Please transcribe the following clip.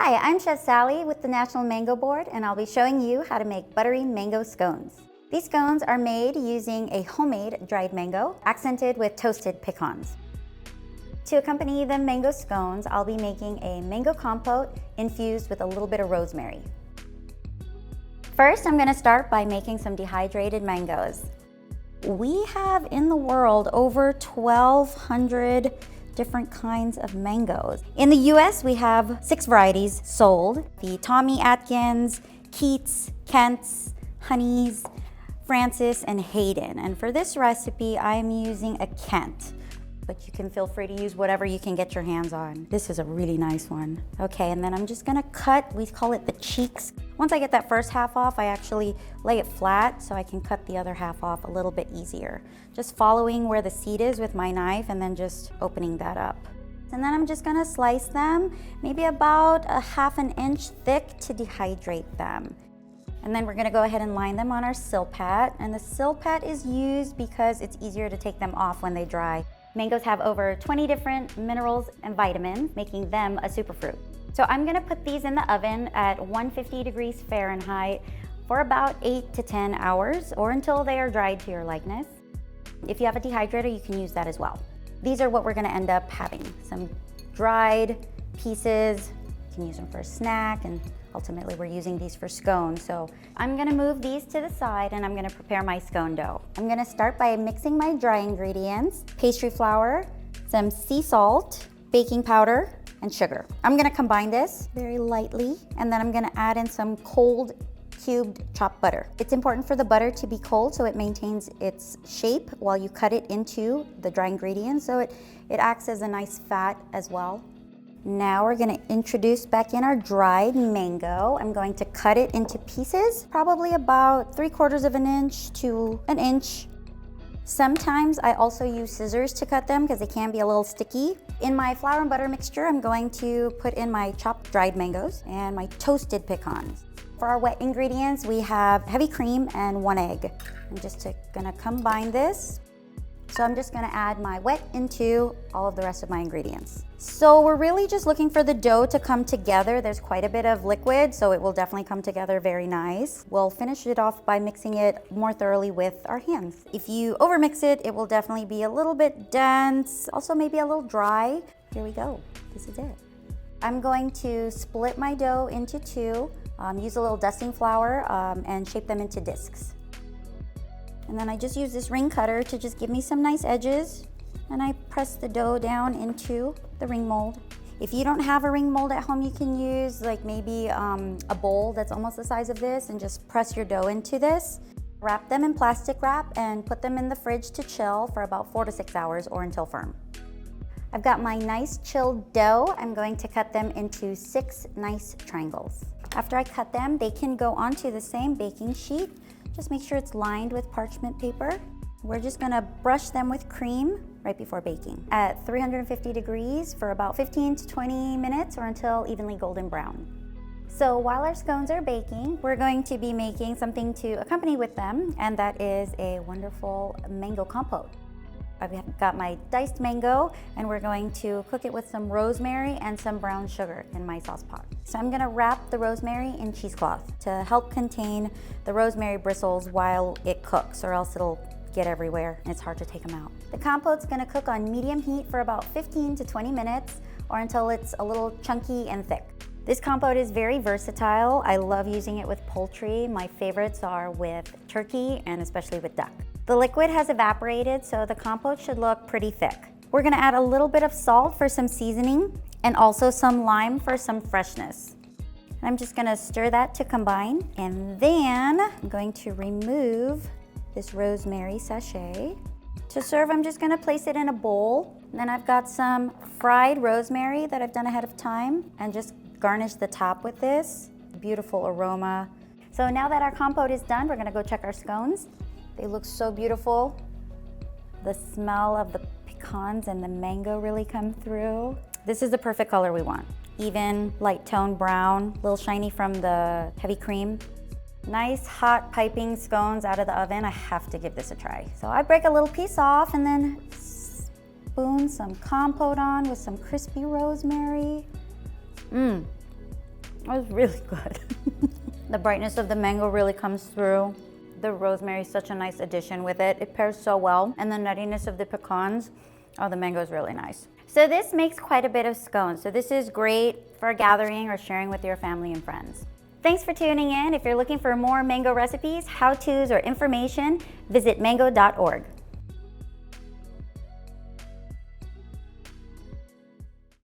Hi, I'm Chef Sally with the National Mango Board, and I'll be showing you how to make buttery mango scones. These scones are made using a homemade dried mango, accented with toasted pecans. To accompany the mango scones, I'll be making a mango compote infused with a little bit of rosemary. First, I'm going to start by making some dehydrated mangoes. We have in the world over 1,200 different kinds of mangoes. In the US, we have 6 varieties sold: the Tommy Atkins, Keats, Kent's, Honeys, Francis, and Hayden. And for this recipe, I'm using a Kent, but you can feel free to use whatever you can get your hands on. This is a really nice one. Okay, and then I'm just gonna cut, we call it the cheeks. Once I get that first half off, I actually lay it flat so I can cut the other half off a little bit easier. Just following where the seed is with my knife and then just opening that up. And then I'm just gonna slice them, maybe about a 1/2 inch thick to dehydrate them. And then we're gonna go ahead and line them on our Silpat. And the Silpat is used because it's easier to take them off when they dry. Mangoes have over 20 different minerals and vitamins, making them a superfruit. So I'm gonna put these in the oven at 150 degrees Fahrenheit for about 8 to 10 hours, or until they are dried to your likeness. If you have a dehydrator, you can use that as well. These are what we're gonna end up having. Some dried pieces, you can use them for a snack, and ultimately we're using these for scones. So I'm gonna move these to the side and I'm gonna prepare my scone dough. I'm gonna start by mixing my dry ingredients: pastry flour, some sea salt, baking powder, and sugar. I'm gonna combine this very lightly, and then I'm gonna add in some cold cubed chopped butter. It's important for the butter to be cold so it maintains its shape while you cut it into the dry ingredients, so it acts as a nice fat as well. Now we're gonna introduce back in our dried mango. I'm going to cut it into pieces, probably about 3/4 of an inch to an inch. Sometimes I also use scissors to cut them because they can be a little sticky. In my flour and butter mixture, I'm going to put in my chopped dried mangoes and my toasted pecans. For our wet ingredients, we have heavy cream and 1 egg. I'm just gonna combine this. So I'm just gonna add my wet into all of the rest of my ingredients. So we're really just looking for the dough to come together. There's quite a bit of liquid, so it will definitely come together very nice. We'll finish it off by mixing it more thoroughly with our hands. If you overmix it, it will definitely be a little bit dense, also maybe a little dry. Here we go, this is it. I'm going to split my dough into 2, use a little dusting flour, and shape them into discs. And then I just use this ring cutter to just give me some nice edges, and I press the dough down into the ring mold. If you don't have a ring mold at home, you can use like maybe a bowl that's almost the size of this, and just press your dough into this. Wrap them in plastic wrap and put them in the fridge to chill for about 4 to 6 hours or until firm. I've got my nice chilled dough. I'm going to cut them into 6 nice triangles. After I cut them, they can go onto the same baking sheet. Just make sure it's lined with parchment paper. We're just gonna brush them with cream right before baking at 350 degrees for about 15 to 20 minutes, or until evenly golden brown. So while our scones are baking, we're going to be making something to accompany with them, and that is a wonderful mango compote. I've got my diced mango, and we're going to cook it with some rosemary and some brown sugar in my sauce pot. So I'm gonna wrap the rosemary in cheesecloth to help contain the rosemary bristles while it cooks, or else it'll get everywhere and it's hard to take them out. The compote's gonna cook on medium heat for about 15 to 20 minutes, or until it's a little chunky and thick. This compote is very versatile. I love using it with poultry. My favorites are with turkey and especially with duck. The liquid has evaporated, so the compote should look pretty thick. We're gonna add a little bit of salt for some seasoning, and also some lime for some freshness. I'm just gonna stir that to combine, and then I'm going to remove this rosemary sachet. To serve, I'm just gonna place it in a bowl, and then I've got some fried rosemary that I've done ahead of time, and just garnish the top with this. Beautiful aroma. So now that our compote is done, we're gonna go check our scones. They look so beautiful. The smell of the pecans and the mango really come through. This is the perfect color we want. Even light tone brown, a little shiny from the heavy cream. Nice hot piping scones out of the oven. I have to give this a try. So I break a little piece off and then spoon some compote on with some crispy rosemary. It was really good. The brightness of the mango really comes through. The rosemary is such a nice addition with it. It pairs so well. And the nuttiness of the pecans. Oh, the mango is really nice. So this makes quite a bit of scones. So this is great for a gathering or sharing with your family and friends. Thanks for tuning in. If you're looking for more mango recipes, how-tos, or information, visit mango.org.